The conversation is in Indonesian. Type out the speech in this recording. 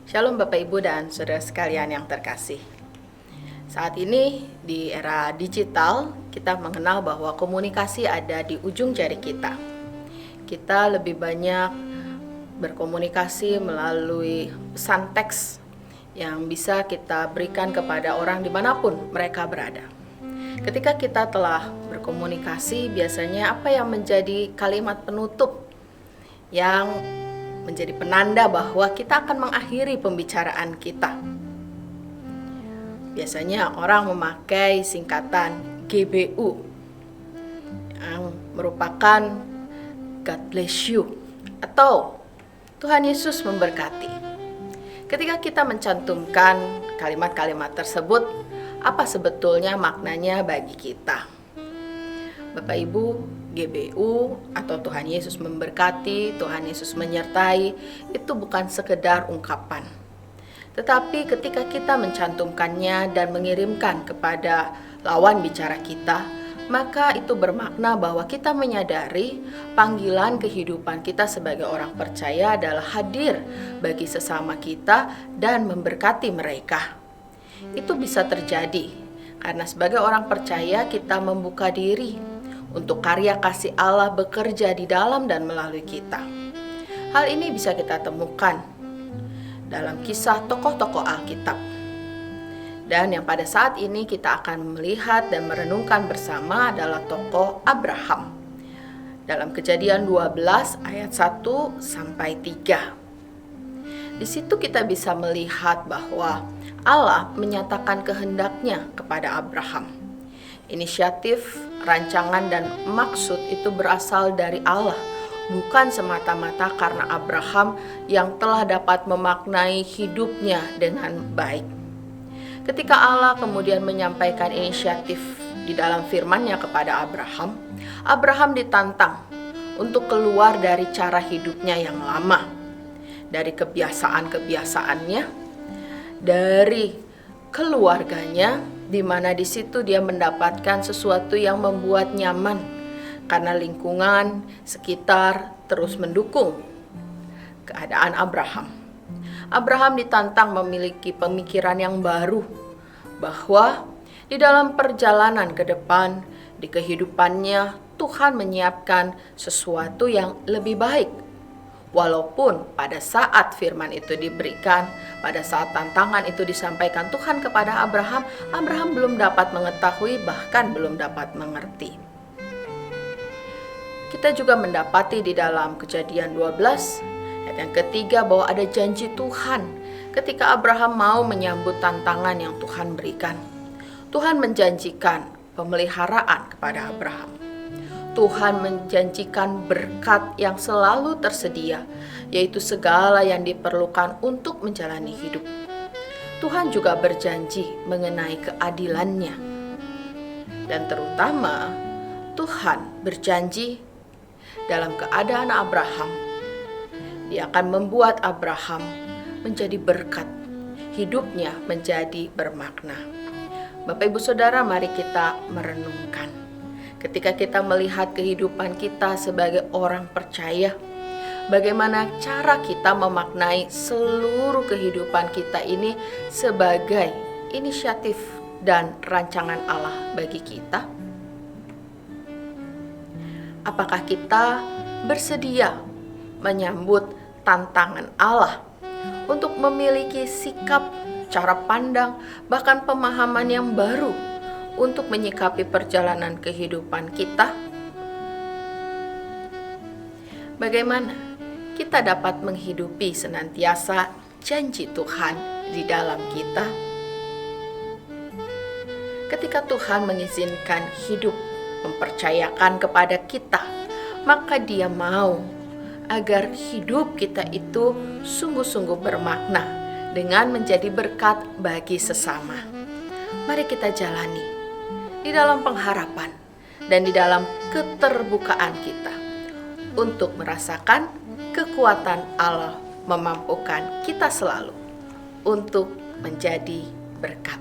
Shalom Bapak Ibu dan Saudara sekalian yang terkasih. Saat ini di era digital, kita mengenal bahwa komunikasi ada di ujung jari kita. Kita lebih banyak berkomunikasi melalui pesan teks yang bisa kita berikan kepada orang dimanapun mereka berada. Ketika kita telah berkomunikasi, biasanya apa yang menjadi kalimat penutup yang menjadi penanda bahwa kita akan mengakhiri pembicaraan kita. Biasanya orang memakai singkatan GBU yang merupakan God bless you atau Tuhan Yesus memberkati. Ketika kita mencantumkan kalimat-kalimat tersebut, apa sebetulnya maknanya bagi kita? Bapak Ibu, GBU atau Tuhan Yesus memberkati, Tuhan Yesus menyertai, itu bukan sekedar ungkapan. Tetapi ketika kita mencantumkannya dan mengirimkan kepada lawan bicara kita, maka itu bermakna bahwa kita menyadari panggilan kehidupan kita sebagai orang percaya adalah hadir bagi sesama kita dan memberkati mereka. Itu bisa terjadi karena sebagai orang percaya kita membuka diri untuk karya kasih Allah bekerja di dalam dan melalui kita. Hal ini bisa kita temukan dalam kisah tokoh-tokoh Alkitab. Dan yang pada saat ini kita akan melihat dan merenungkan bersama adalah tokoh Abraham. Dalam Kejadian 12 ayat 1 sampai 3. Di situ kita bisa melihat bahwa Allah menyatakan kehendaknya kepada Abraham. Inisiatif, rancangan, dan maksud itu berasal dari Allah, bukan semata-mata karena Abraham yang telah dapat memaknai hidupnya dengan baik. Ketika Allah kemudian menyampaikan inisiatif di dalam firman-Nya kepada Abraham, Abraham ditantang untuk keluar dari cara hidupnya yang lama, dari kebiasaan-kebiasaannya, dari keluarganya, di mana di situ dia mendapatkan sesuatu yang membuat nyaman karena lingkungan sekitar terus mendukung keadaan Abraham. Abraham ditantang memiliki pemikiran yang baru bahwa di dalam perjalanan ke depan di kehidupannya Tuhan menyiapkan sesuatu yang lebih baik. Walaupun pada saat firman itu diberikan, pada saat tantangan itu disampaikan Tuhan kepada Abraham, Abraham belum dapat mengetahui, bahkan belum dapat mengerti. Kita juga mendapati di dalam Kejadian 12 ayat yang ketiga bahwa ada janji Tuhan ketika Abraham mau menyambut tantangan yang Tuhan berikan. Tuhan menjanjikan pemeliharaan kepada Abraham. Tuhan menjanjikan berkat yang selalu tersedia, yaitu segala yang diperlukan untuk menjalani hidup. Tuhan juga berjanji mengenai keadilannya. Dan terutama, Tuhan berjanji dalam keadaan Abraham, Dia akan membuat Abraham menjadi berkat, hidupnya menjadi bermakna. Bapak Ibu Saudara, mari kita merenungkan. Ketika kita melihat kehidupan kita sebagai orang percaya, bagaimana cara kita memaknai seluruh kehidupan kita ini sebagai inisiatif dan rancangan Allah bagi kita? Apakah kita bersedia menyambut tantangan Allah untuk memiliki sikap, cara pandang, bahkan pemahaman yang baru untuk menyikapi perjalanan kehidupan kita? Bagaimana kita dapat menghidupi senantiasa janji Tuhan di dalam kita? Ketika Tuhan mengizinkan hidup mempercayakan kepada kita, maka Dia mau agar hidup kita itu sungguh-sungguh bermakna dengan menjadi berkat bagi sesama. Mari kita jalani di dalam pengharapan dan di dalam keterbukaan kita untuk merasakan kekuatan Allah memampukan kita selalu untuk menjadi berkat.